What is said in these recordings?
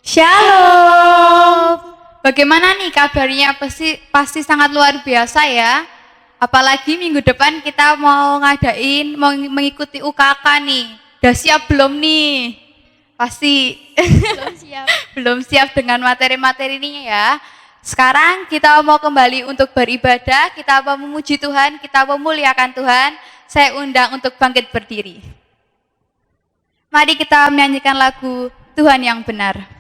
Shalom. Bagaimana nih kabarnya? Pasti sangat luar biasa ya. Apalagi minggu depan kita mau mengikuti UKK nih. Udah siap belum nih? Pasti Belum siap. belum siap dengan materi-materi ini ya. Sekarang kita mau kembali untuk beribadah, kita mau memuji Tuhan, kita memuliakan Tuhan. Saya undang untuk bangkit berdiri. Mari kita menyanyikan lagu Tuhan yang benar.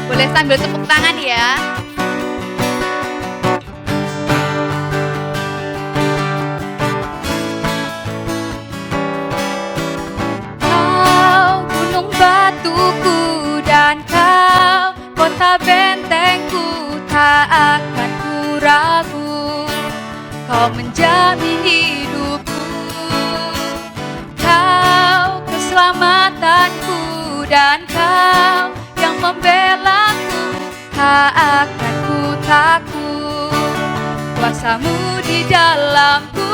Boleh sambil tepuk tangan ya. Kau gunung batuku dan kau kota bentengku, tak akan ku ragu. Kau menjamin hidupku, kau keselamatanku dan kau yang membelaku, tak akan ku takut. Kuasamu di dalamku,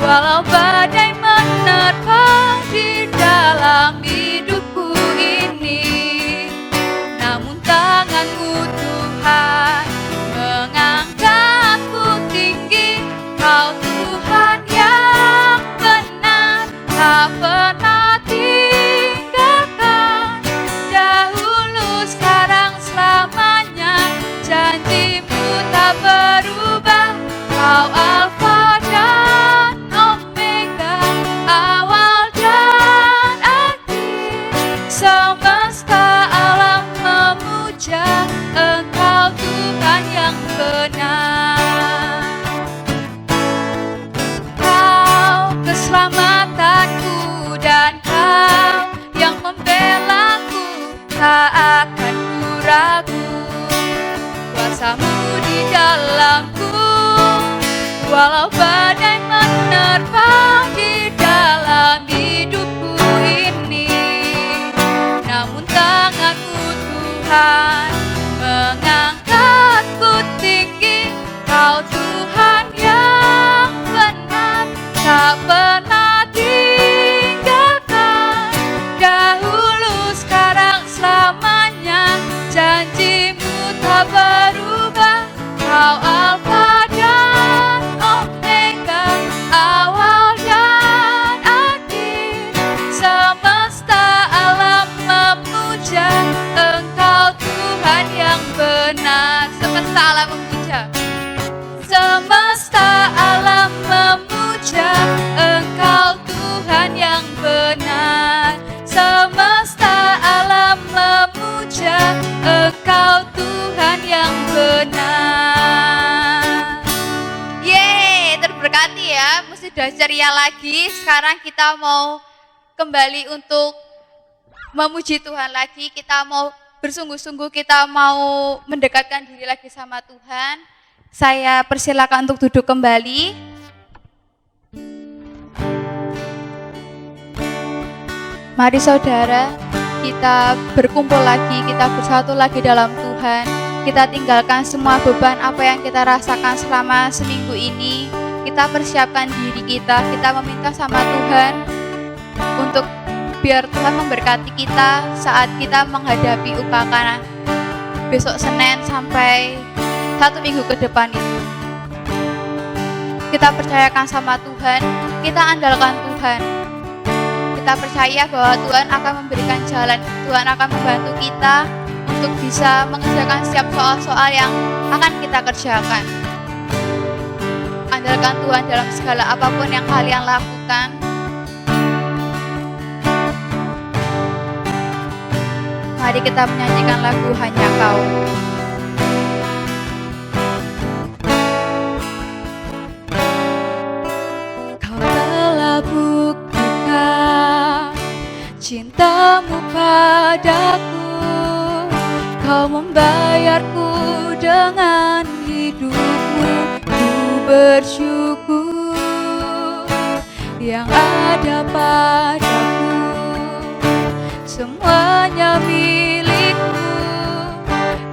walau badai menerpa di dalam hidupku ini, namun tanganmu Tuhan mengangkatku tinggi. Kau Tuhan yang benar, tak pernah tinggalkan. Dahulu, sekarang, selamanya, janjimu tak berubah. Kau Alfa dan Omega, awal dan akhir. Semesta alam memuja Engkau Tuhan yang benar. Kau keselamatanku dan kau yang membelaku, tak akan ku ragu. Kuasamu di dalamku, walau badai menerpa di dalam hidupku ini, namun tanganmu Tuhan mengangkatku tinggi. Kau Tuhan yang benar, tak pernah tinggalkan. Dahulu, sekarang, selamanya, janjimu tak berubah. Kau Alfa dan Omega, awal dan akhir. Semesta alam memuja Engkau Tuhan yang benar. Semesta alam memuja. Semesta alam memuja Engkau Tuhan yang benar. Semesta alam memuja Engkau Tuhan yang benar. Yeay, terberkati ya. Mesti sudah ceria lagi. Sekarang kita mau kembali untuk memuji Tuhan lagi. Kita mau bersungguh-sungguh, kita mau mendekatkan diri lagi sama Tuhan. Saya persilakan untuk duduk kembali. Mari saudara, kita berkumpul lagi, kita bersatu lagi dalam Tuhan. Kita tinggalkan semua beban apa yang kita rasakan selama seminggu ini. Kita persiapkan diri kita meminta sama Tuhan untuk biar Tuhan memberkati kita saat kita menghadapi UKK besok Senin sampai 1 minggu ke depan itu. Kita percayakan sama Tuhan, kita andalkan Tuhan. Kita percaya bahwa Tuhan akan memberikan jalan, Tuhan akan membantu kita untuk bisa mengerjakan setiap soal-soal yang akan kita kerjakan. Andalkan Tuhan dalam segala apapun yang kalian lakukan. Mari kita menyanyikan lagu Hanya Kau. Kau telah buktikan cintamu padaku. Kau membayarku dengan hidupmu. Ku bersyukur yang ada padaku. Semuanya milikmu,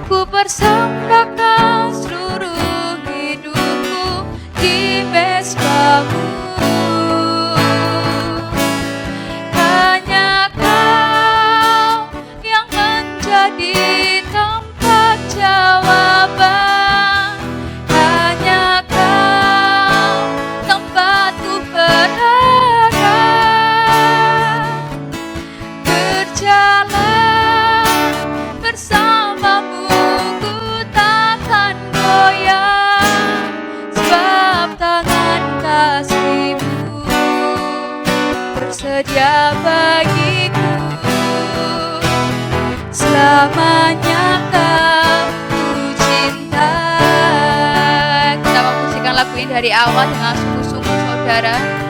ku persembahkan seluruh hidupku di mesbamu. tersedia bagiku. Selamanya kau ku cinta. Kita memusikan lagu ini dari awal dengan sungguh-sungguh, saudara.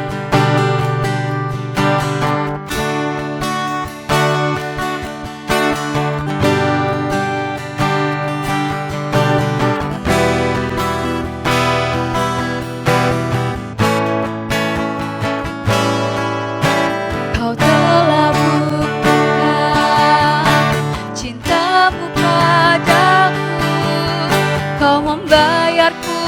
Kau telah buktikan cintamu padaku. Kau membayarku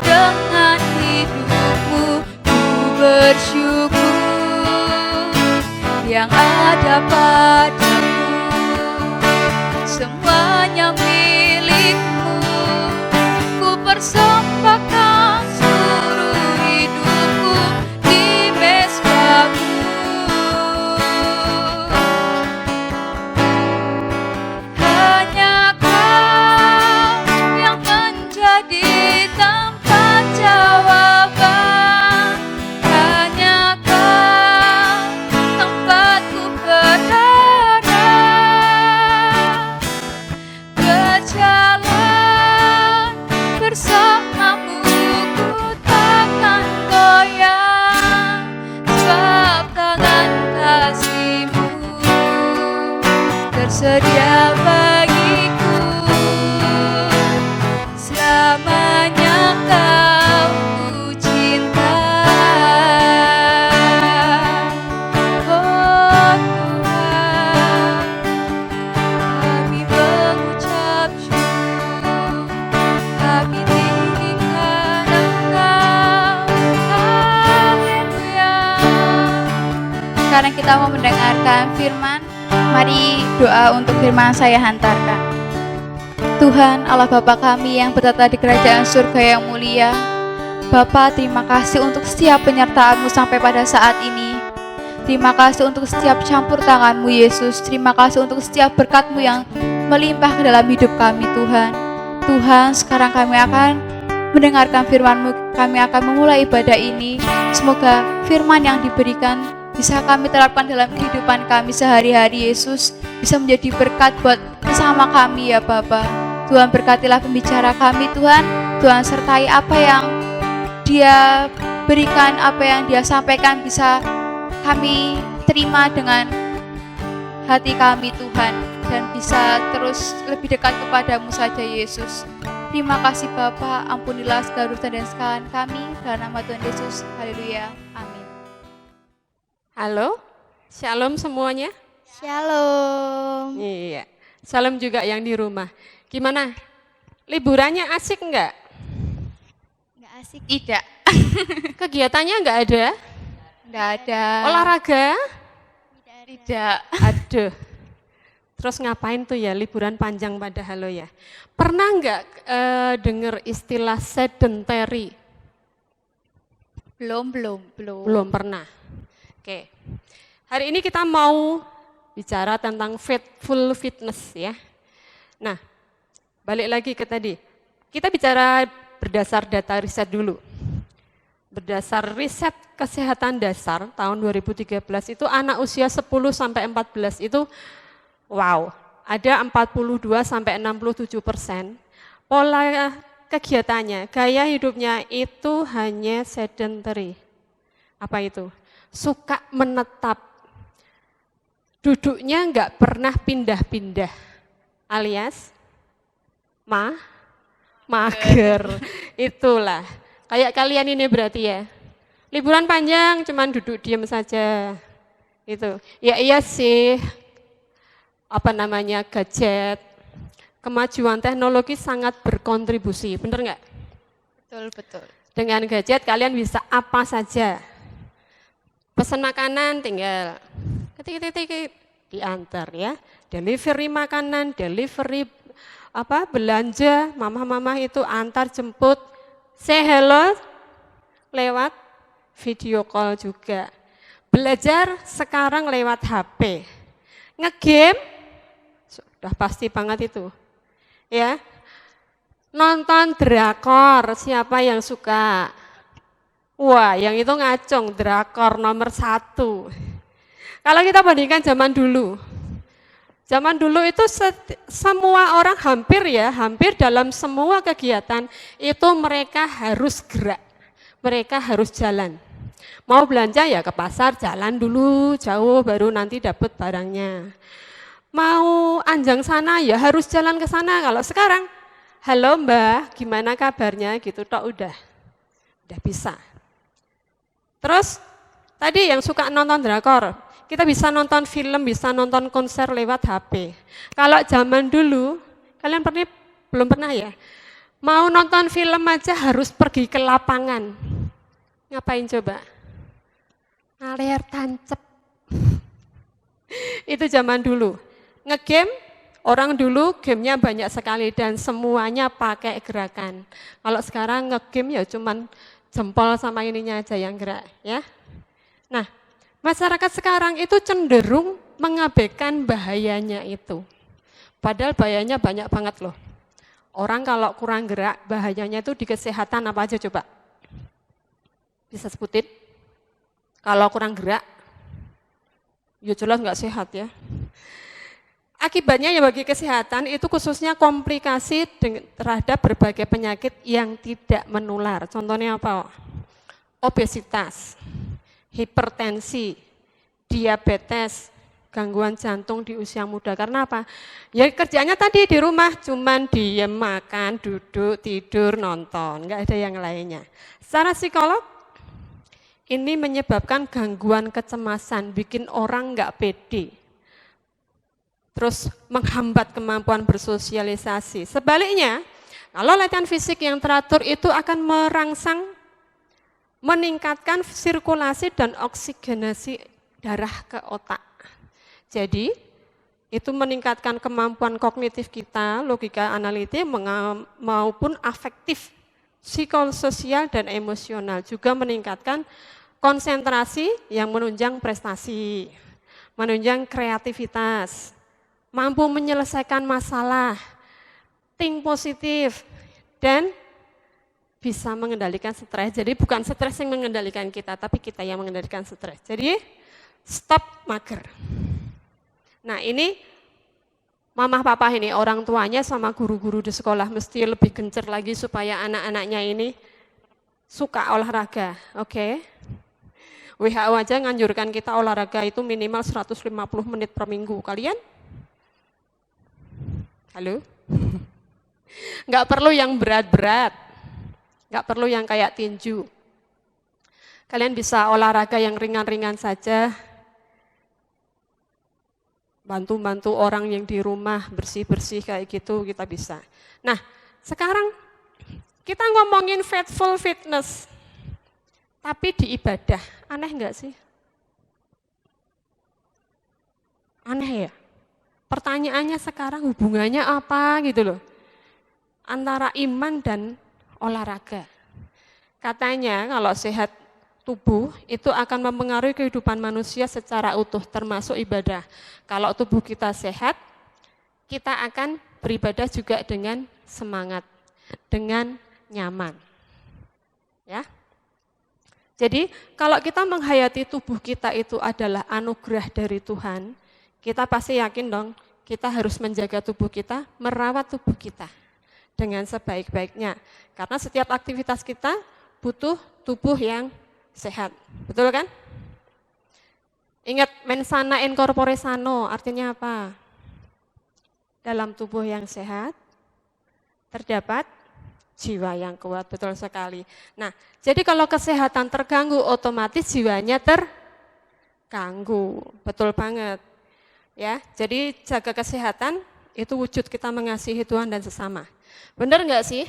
dengan hidupmu. Ku bersyukur yang ada padamu. Semuanya milikmu. Ku persembahkan seluruh hidupku di mezbamu. Hanya kau yang menjadi tempat jawaban. Hanya kau tempatku berada. Berjalan bersamamu ku takkan goyang. Sebab tangan kasih-Mu tersedia bagiku. Selamanya kau ku cinta. Oh Tuhan, kami mengucap syukur. Kami tinggikan Engkau. Haleluya. Sekarang kita mau mendengarkan firman. Mari doa untuk firman saya hantarkan. Tuhan Allah Bapa kami yang bertata di kerajaan surga yang mulia. Bapa, terima kasih untuk setiap penyertaan-Mu sampai pada saat ini. Terima kasih untuk setiap campur tangan-Mu Yesus. Terima kasih untuk setiap berkat-Mu yang melimpah ke dalam hidup kami Tuhan. Tuhan, sekarang kami akan mendengarkan firman-Mu. Kami akan memulai ibadah ini. Semoga firman yang diberikan bisa kami terapkan dalam kehidupan kami sehari-hari Yesus. Bisa menjadi berkat buat sesama kami ya Bapa. Tuhan berkatilah pembicara kami Tuhan. Tuhan sertai apa yang Dia berikan, apa yang Dia sampaikan bisa kami terima dengan hati kami Tuhan. Dan bisa terus lebih dekat kepadamu saja Yesus. Terima kasih Bapa, ampunilah segala dosa dan kesalahan kami. Dalam nama Tuhan Yesus, haleluya, amin. Halo, shalom semuanya. Shalom. Iya, salam juga yang di rumah. Gimana? Liburannya asik enggak? Nggak asik? Tidak. Kegiatannya enggak ada? Nggak ada. Olahraga? Tidak. Aduh. Terus ngapain tuh ya liburan panjang padahal lo ya? Pernah enggak dengar istilah sedentary? Belum. Belum pernah. Oke. Hari ini kita mau bicara tentang faithful fitness ya. Nah, balik lagi ke tadi. Kita bicara berdasar data riset dulu. Berdasar riset kesehatan dasar tahun 2013 itu anak usia 10 sampai 14 itu wow, ada 42 sampai 67% pola kegiatannya, gaya hidupnya itu hanya sedentary. Apa itu? Suka menetap. Duduknya enggak pernah pindah-pindah. Alias mager. Itulah. Kayak kalian ini berarti ya. Liburan panjang cuman duduk diam saja. Itu. Ya iya sih. Apa namanya? Gadget. Kemajuan teknologi sangat berkontribusi. Benar enggak? Betul. Dengan gadget kalian bisa apa saja. Pesan makanan tinggal ketik diantar ya. Delivery makanan, delivery belanja, mama itu antar jemput. Say hello lewat video call juga. Belajar sekarang lewat HP. Ngegame sudah pasti banget itu. Ya. Nonton drakor, siapa yang suka? Wah, yang itu ngacung, drakor nomor 1. Kalau kita bandingkan zaman dulu itu semua orang hampir dalam semua kegiatan itu mereka harus gerak, mereka harus jalan. Mau belanja ya ke pasar, jalan dulu jauh baru nanti dapat barangnya. Mau anjang sana ya harus jalan ke sana. Kalau sekarang, halo Mbak, gimana kabarnya gitu tok udah bisa. Terus tadi yang suka nonton drakor, kita bisa nonton film, bisa nonton konser lewat HP. Kalau zaman dulu, kalian belum pernah ya? Mau nonton film aja harus pergi ke lapangan. Ngapain coba? Layar tancep. Itu zaman dulu. Ngegame, orang dulu gamenya banyak sekali dan semuanya pakai gerakan. Kalau sekarang ngegame ya cuman jempol sama ininya aja yang gerak ya. Nah, masyarakat sekarang itu cenderung mengabaikan bahayanya itu. Padahal bahayanya banyak banget loh. Orang kalau kurang gerak, bahayanya itu di kesehatan apa aja coba? Bisa sebutin? Kalau kurang gerak, ya jelas nggak sehat ya. Akibatnya ya bagi kesehatan itu khususnya komplikasi terhadap berbagai penyakit yang tidak menular. Contohnya apa? Obesitas, hipertensi, diabetes, gangguan jantung di usia muda. Karena apa? Ya kerjanya tadi di rumah cuman diem, makan, duduk, tidur, nonton, nggak ada yang lainnya. Secara psikolog ini menyebabkan gangguan kecemasan, bikin orang nggak pede. Terus menghambat kemampuan bersosialisasi. Sebaliknya, kalau latihan fisik yang teratur itu akan merangsang, meningkatkan sirkulasi dan oksigenasi darah ke otak. Jadi, itu meningkatkan kemampuan kognitif kita, logika analitik maupun afektif, psikososial dan emosional. Juga meningkatkan konsentrasi yang menunjang prestasi, menunjang kreativitas, mampu menyelesaikan masalah, think positif, dan bisa mengendalikan stres. Jadi bukan stres yang mengendalikan kita, tapi kita yang mengendalikan stres. Jadi stop mager. Nah ini mama papa ini, orang tuanya sama guru-guru di sekolah mesti lebih gencar lagi supaya anak-anaknya ini suka olahraga, oke? WHO aja nganjurkan kita olahraga itu minimal 150 menit per minggu. Kalian? Halo? Nggak perlu yang berat-berat, nggak perlu yang kayak tinju. Kalian bisa olahraga yang ringan-ringan saja, bantu-bantu orang yang di rumah, bersih-bersih kayak gitu kita bisa. Nah, sekarang kita ngomongin faithful fitness, tapi di ibadah, aneh nggak sih? Aneh ya? Pertanyaannya sekarang hubungannya apa gitu loh, antara iman dan olahraga. Katanya kalau sehat tubuh itu akan mempengaruhi kehidupan manusia secara utuh termasuk ibadah. Kalau tubuh kita sehat, kita akan beribadah juga dengan semangat, dengan nyaman. Ya. Jadi kalau kita menghayati tubuh kita itu adalah anugerah dari Tuhan, kita pasti yakin dong, kita harus menjaga tubuh kita, merawat tubuh kita dengan sebaik-baiknya. Karena setiap aktivitas kita butuh tubuh yang sehat, betul kan? Ingat, mens sana in corpore sano, artinya apa? Dalam tubuh yang sehat, terdapat jiwa yang kuat, betul sekali. Nah, jadi kalau kesehatan terganggu, otomatis jiwanya terganggu, betul banget. Ya, jadi jaga kesehatan itu wujud kita mengasihi Tuhan dan sesama. Benar enggak sih?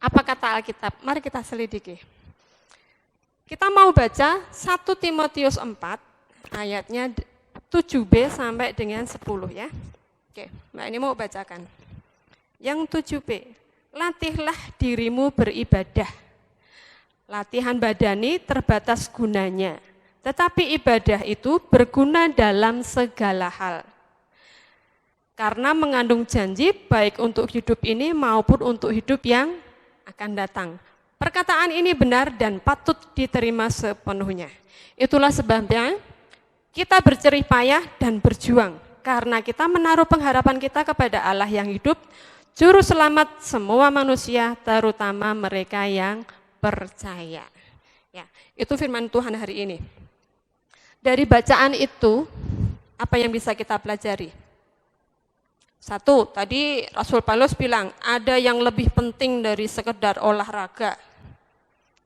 Apa kata Alkitab? Mari kita selidiki. Kita mau baca 1 Timotius 4 ayatnya 7b sampai dengan 10 ya. Oke, Mbak ini mau bacakan. Yang 7b, latihlah dirimu beribadah. Latihan badani terbatas gunanya. Tetapi ibadah itu berguna dalam segala hal. Karena mengandung janji baik untuk hidup ini maupun untuk hidup yang akan datang. Perkataan ini benar dan patut diterima sepenuhnya. Itulah sebabnya kita berjerih payah dan berjuang karena kita menaruh pengharapan kita kepada Allah yang hidup, juru selamat semua manusia, terutama mereka yang percaya. Ya, itu firman Tuhan hari ini. Dari bacaan itu, apa yang bisa kita pelajari? Satu, tadi Rasul Paulus bilang, ada yang lebih penting dari sekedar olahraga.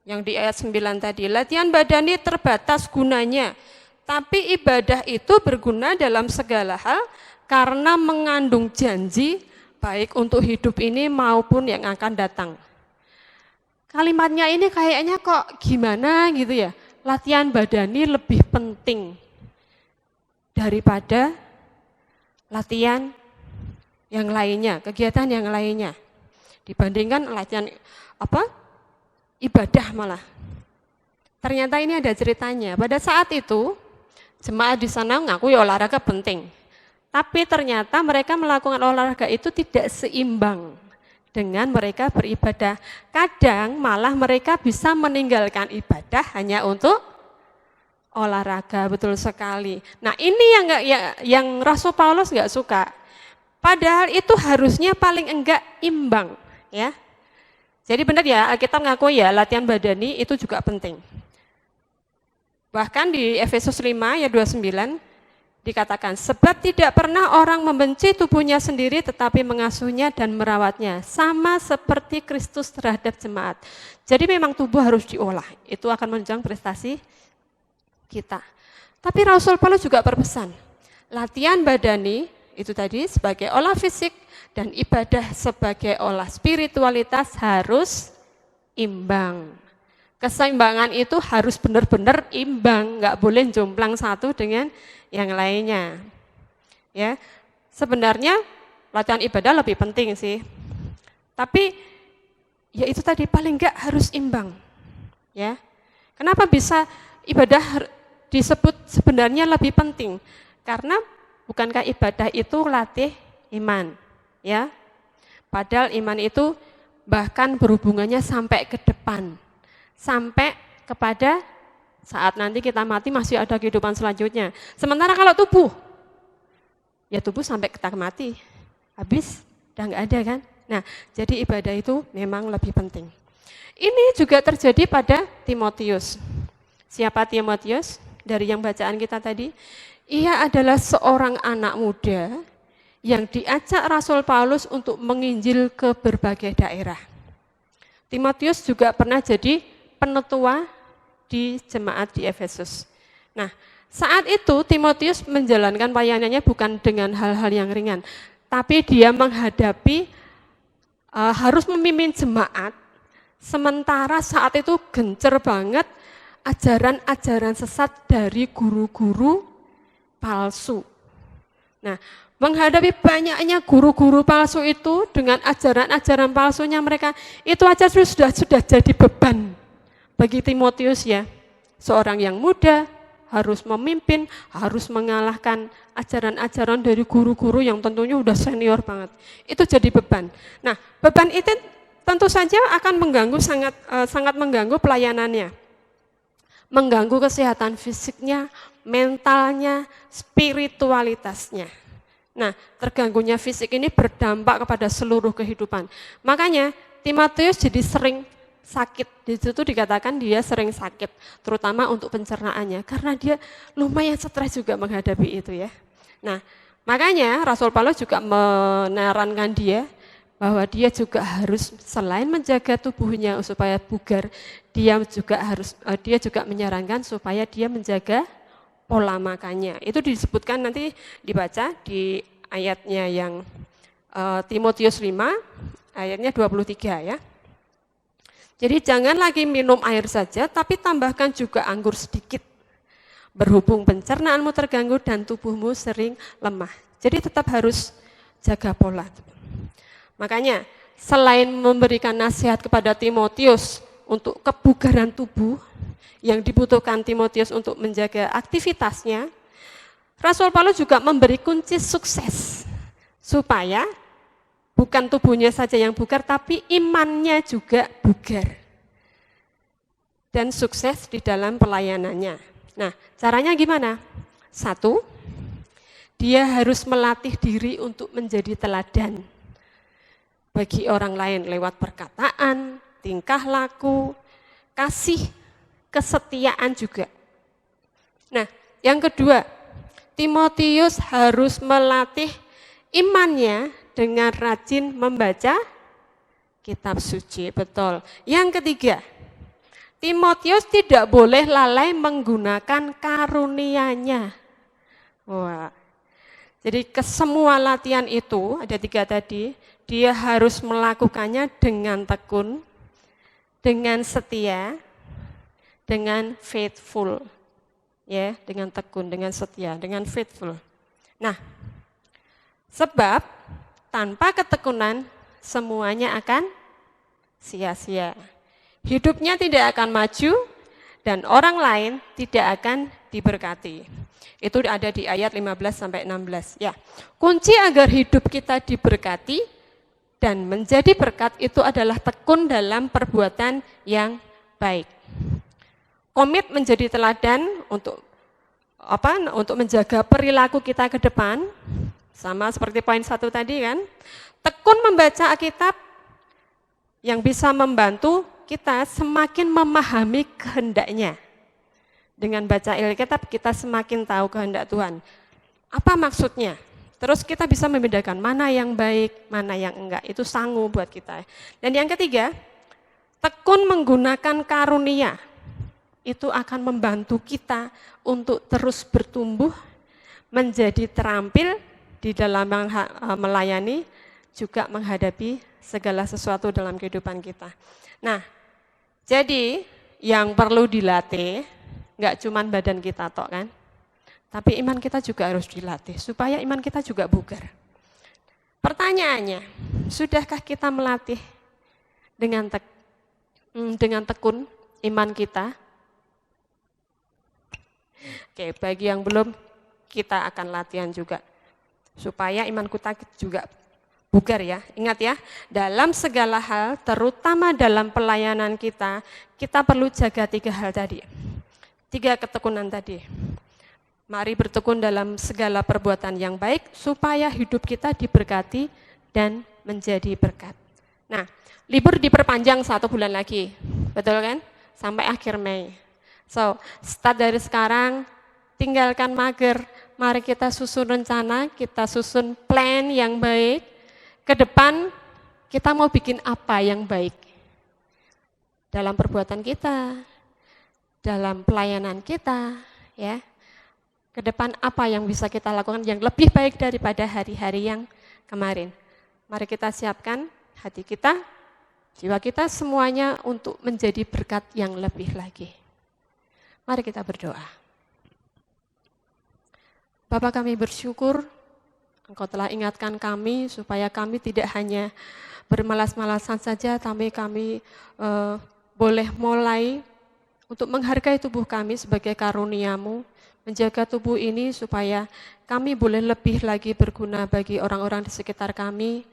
Yang di ayat 9 tadi, latihan badani terbatas gunanya, tapi ibadah itu berguna dalam segala hal karena mengandung janji baik untuk hidup ini maupun yang akan datang. Kalimatnya ini kayaknya kok gimana gitu ya, latihan badani lebih penting daripada latihan yang lainnya, kegiatan yang lainnya. Dibandingkan latihan ibadah malah. Ternyata ini ada ceritanya. Pada saat itu jemaat di sana ngaku ya olahraga penting. Tapi ternyata mereka melakukan olahraga itu tidak seimbang dengan mereka beribadah. Kadang malah mereka bisa meninggalkan ibadah hanya untuk olahraga, betul sekali. Nah, ini yang Rasul Paulus nggak suka. Padahal itu harusnya paling enggak imbang, ya. Jadi benar ya, kita mengaku ya latihan badani itu juga penting. Bahkan di Efesus 5 ayat 29 dikatakan, sebab tidak pernah orang membenci tubuhnya sendiri tetapi mengasuhnya dan merawatnya, sama seperti Kristus terhadap jemaat. Jadi memang tubuh harus diolah, itu akan menunjang prestasi kita. Tapi Rasul Paulus juga berpesan, latihan badani itu tadi sebagai olah fisik dan ibadah sebagai olah spiritualitas harus imbang. Keseimbangan itu harus benar-benar imbang, nggak boleh jomplang satu dengan yang lainnya. Ya, sebenarnya latihan ibadah lebih penting sih. Tapi ya itu tadi paling nggak harus imbang. Ya, kenapa bisa ibadah disebut sebenarnya lebih penting? Karena bukankah ibadah itu latih iman, ya? Padahal iman itu bahkan berhubungannya sampai ke depan. Sampai kepada saat nanti kita mati masih ada kehidupan selanjutnya. Sementara kalau tubuh, ya tubuh sampai kita mati, habis, udah nggak ada kan. Nah, jadi ibadah itu memang lebih penting. Ini juga terjadi pada Timotius. Siapa Timotius? Dari yang bacaan kita tadi, ia adalah seorang anak muda yang diajak Rasul Paulus untuk menginjil ke berbagai daerah. Timotius juga pernah jadi penetua di jemaat di Efesus. Nah, saat itu Timotius menjalankan pelayanannya bukan dengan hal-hal yang ringan, tapi dia menghadapi harus memimpin jemaat, sementara saat itu gencer banget ajaran-ajaran sesat dari guru-guru palsu. Nah, menghadapi banyaknya guru-guru palsu itu dengan ajaran-ajaran palsunya mereka, itu aja sudah jadi beban bagi Timotius ya, seorang yang muda harus memimpin, harus mengalahkan ajaran-ajaran dari guru-guru yang tentunya udah senior banget. Itu jadi beban. Nah, beban itu tentu saja akan mengganggu sangat mengganggu pelayanannya. Mengganggu kesehatan fisiknya, mentalnya, spiritualitasnya. Nah, terganggunya fisik ini berdampak kepada seluruh kehidupan. Makanya Timotius jadi sering sakit, di situ dikatakan dia sering sakit, terutama untuk pencernaannya, karena dia lumayan stres juga menghadapi itu ya. Nah, makanya Rasul Paulus juga menyarankan dia bahwa dia juga harus selain menjaga tubuhnya supaya bugar, dia juga menyarankan supaya dia menjaga pola makannya. Itu disebutkan nanti dibaca di ayatnya yang Timotius 5 ayatnya 23 ya. Jadi jangan lagi minum air saja, tapi tambahkan juga anggur sedikit. Berhubung pencernaanmu terganggu dan tubuhmu sering lemah. Jadi tetap harus jaga pola. Makanya selain memberikan nasihat kepada Timotius untuk kebugaran tubuh yang dibutuhkan Timotius untuk menjaga aktivitasnya, Rasul Paulus juga memberi kunci sukses supaya bukan tubuhnya saja yang bugar, tapi imannya juga bugar. Dan sukses di dalam pelayanannya. Nah, caranya gimana? Satu, dia harus melatih diri untuk menjadi teladan bagi orang lain lewat perkataan, tingkah laku, kasih, kesetiaan juga. Nah, yang kedua, Timotius harus melatih imannya dengan rajin membaca kitab suci, betul. Yang ketiga, Timotius tidak boleh lalai menggunakan karunia-Nya. Wah, jadi semua latihan itu, ada 3 tadi, dia harus melakukannya dengan tekun, dengan setia, dengan faithful. Ya, dengan tekun, dengan setia, dengan faithful. Nah, sebab tanpa ketekunan semuanya akan sia-sia. Hidupnya tidak akan maju dan orang lain tidak akan diberkati. Itu ada di ayat 15-16. Ya, kunci agar hidup kita diberkati dan menjadi berkat itu adalah tekun dalam perbuatan yang baik. Komit menjadi teladan untuk menjaga perilaku kita ke depan, sama seperti poin 1 tadi kan. Tekun membaca Alkitab yang bisa membantu kita semakin memahami kehendaknya. Dengan baca Alkitab kita semakin tahu kehendak Tuhan. Apa maksudnya? Terus kita bisa membedakan mana yang baik, mana yang enggak. Itu sangu buat kita. Dan yang ketiga, tekun menggunakan karunia. Itu akan membantu kita untuk terus bertumbuh, menjadi terampil di dalam melayani, juga menghadapi segala sesuatu dalam kehidupan kita. Nah, jadi yang perlu dilatih, enggak cuma badan kita tok kan, tapi iman kita juga harus dilatih, supaya iman kita juga bugar. Pertanyaannya, sudahkah kita melatih dengan tekun iman kita? Oke, bagi yang belum, kita akan latihan juga, supaya iman kita juga bugar ya. Ingat ya, dalam segala hal, terutama dalam pelayanan kita perlu jaga 3 hal tadi. 3 ketekunan tadi. Mari bertekun dalam segala perbuatan yang baik, supaya hidup kita diberkati dan menjadi berkat. Nah, libur diperpanjang 1 bulan lagi, betul kan? Sampai akhir Mei. So, start dari sekarang, tinggalkan mager, mari kita susun rencana, kita susun plan yang baik. Ke depan kita mau bikin apa yang baik dalam perbuatan kita, dalam pelayanan kita, ya. Ke depan apa yang bisa kita lakukan yang lebih baik daripada hari-hari yang kemarin. Mari kita siapkan hati kita, jiwa kita semuanya untuk menjadi berkat yang lebih lagi. Mari kita berdoa. Bapa, kami bersyukur Engkau telah ingatkan kami supaya kami tidak hanya bermalas-malasan saja, tapi kami boleh mulai untuk menghargai tubuh kami sebagai karunia-Mu, menjaga tubuh ini supaya kami boleh lebih lagi berguna bagi orang-orang di sekitar kami,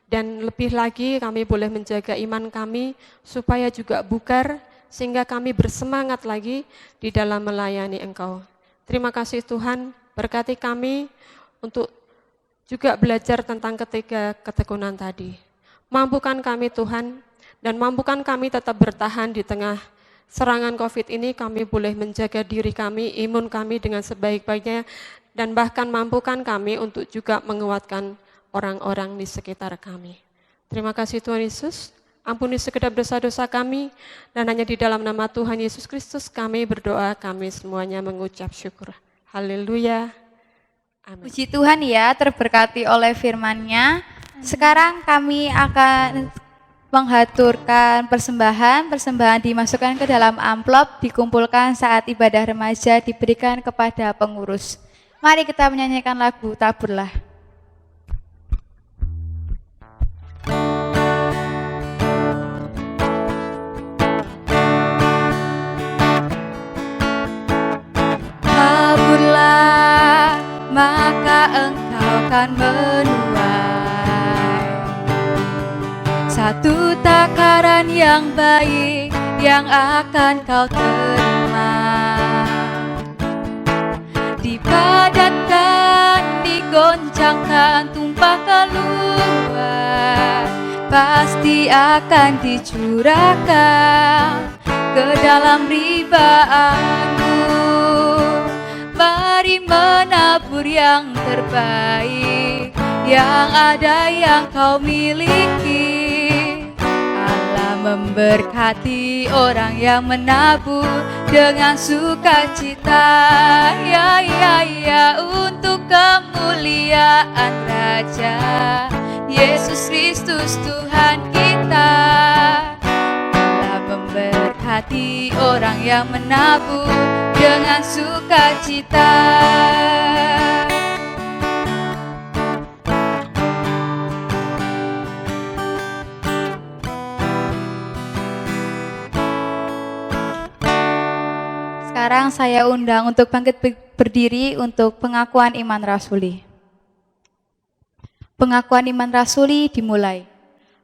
dan lebih lagi kami boleh menjaga iman kami supaya juga bugar, sehingga kami bersemangat lagi di dalam melayani Engkau. Terima kasih Tuhan, berkati kami untuk juga belajar tentang ketiga ketekunan tadi. Mampukan kami Tuhan, dan mampukan kami tetap bertahan di tengah serangan COVID ini. Kami boleh menjaga diri kami, imun kami dengan sebaik-baiknya, dan bahkan mampukan kami untuk juga menguatkan orang-orang di sekitar kami. Terima kasih Tuhan Yesus, ampuni segenap dosa-dosa kami, dan hanya di dalam nama Tuhan Yesus Kristus kami berdoa, kami semuanya mengucap syukur. Haleluya. Amin. Puji Tuhan ya, terberkati oleh firman-Nya. Sekarang kami akan menghaturkan persembahan dimasukkan ke dalam amplop, dikumpulkan saat ibadah remaja, diberikan kepada pengurus. Mari kita menyanyikan lagu Taburlah. Taburlah, maka engkau akan menuai satu takaran yang baik yang akan kau terima, di dipadatkan, digoncangkan, tumpah keluar, pasti akan dicurahkan ke dalam ribaanmu. Mari menabur yang terbaik, yang ada yang kau miliki. Allah memberkati orang yang menabur dengan sukacita, ya ya ya, untuk kemuliaan Raja Yesus Kristus Tuhan kita. Allah memberkati orang yang menabur dengan sukacita. Sekarang saya undang untuk bangkit berdiri untuk pengakuan iman rasuli. Pengakuan iman rasuli dimulai.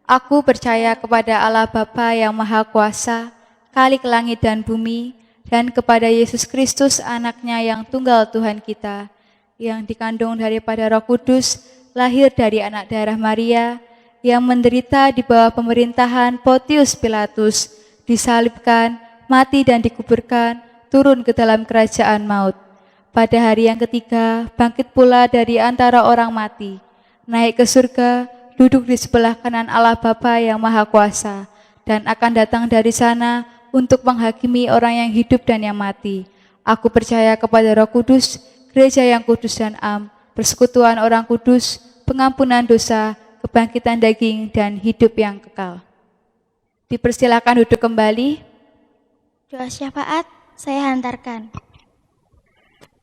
Aku percaya kepada Allah Bapa yang Maha Kuasa, Khalik langit dan bumi, dan kepada Yesus Kristus anaknya yang tunggal Tuhan kita, yang dikandung daripada Roh Kudus, lahir dari anak darah Maria, yang menderita di bawah pemerintahan Pontius Pilatus, disalibkan, mati dan dikuburkan, turun ke dalam kerajaan maut. Pada hari yang ketiga, bangkit pula dari antara orang mati, naik ke surga, duduk di sebelah kanan Allah Bapa yang Maha Kuasa, dan akan datang dari sana untuk menghakimi orang yang hidup dan yang mati. Aku percaya kepada Roh Kudus, gereja yang kudus dan am, persekutuan orang kudus, pengampunan dosa, kebangkitan daging, dan hidup yang kekal. Dipersilakan duduk kembali. Doa syafaat saya hantarkan.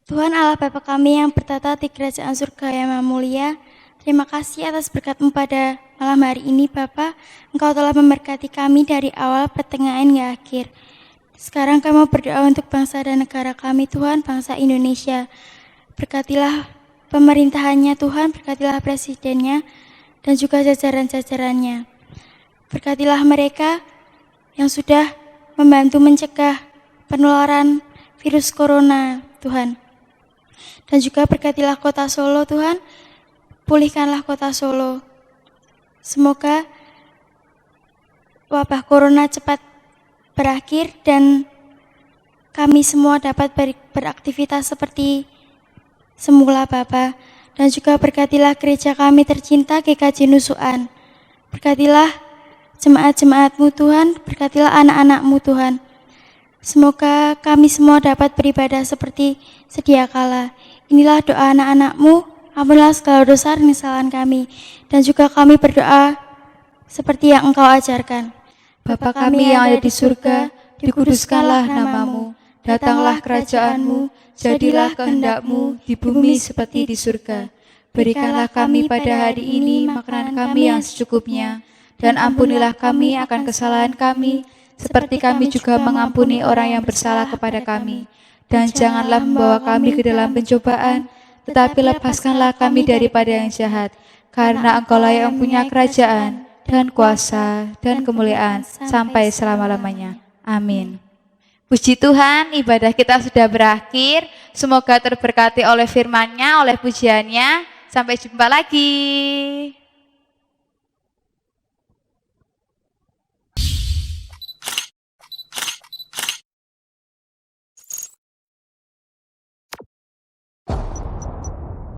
Tuhan Allah Bapa kami yang bertata di kerajaan surga yang maha mulia, terima kasih atas berkat-Mu pada malam hari ini Bapa. Engkau telah memberkati kami dari awal, pertengahan, hingga akhir. Sekarang kami mau berdoa untuk bangsa dan negara kami Tuhan, bangsa Indonesia. Berkatilah pemerintahannya Tuhan, berkatilah presidennya dan juga jajaran-jajarannya. Berkatilah mereka yang sudah membantu mencegah penularan virus corona Tuhan. Dan juga berkatilah kota Solo Tuhan, pulihkanlah kota Solo. Semoga wabah corona cepat berakhir dan kami semua dapat beraktivitas seperti semula Bapa. Dan juga berkatilah gereja kami tercinta GKJ Nusuan. Berkatilah jemaat-jemaat-Mu Tuhan, berkatilah anak-anak-Mu Tuhan. Semoga kami semua dapat beribadah seperti sedia kala. Inilah doa anak-anak-Mu, ampunilah segala dosa dan kesalahan kami. Dan juga kami berdoa seperti yang Engkau ajarkan. Bapa kami yang ada di surga, dikuduskanlah nama-Mu, datanglah kerajaan-Mu, jadilah kehendak-Mu di bumi seperti di surga. Berikanlah kami pada hari ini makanan kami yang secukupnya, dan ampunilah kami akan kesalahan kami, seperti kami juga mengampuni orang yang bersalah kepada kami. Dan janganlah membawa kami ke dalam pencobaan, tetapi lepaskanlah kami daripada yang jahat, karena Engkaulah yang punya kerajaan, dan kuasa, dan kemuliaan, sampai selama-lamanya. Amin. Puji Tuhan, ibadah kita sudah berakhir. Semoga terberkati oleh firman-Nya, oleh pujiannya. Sampai jumpa lagi.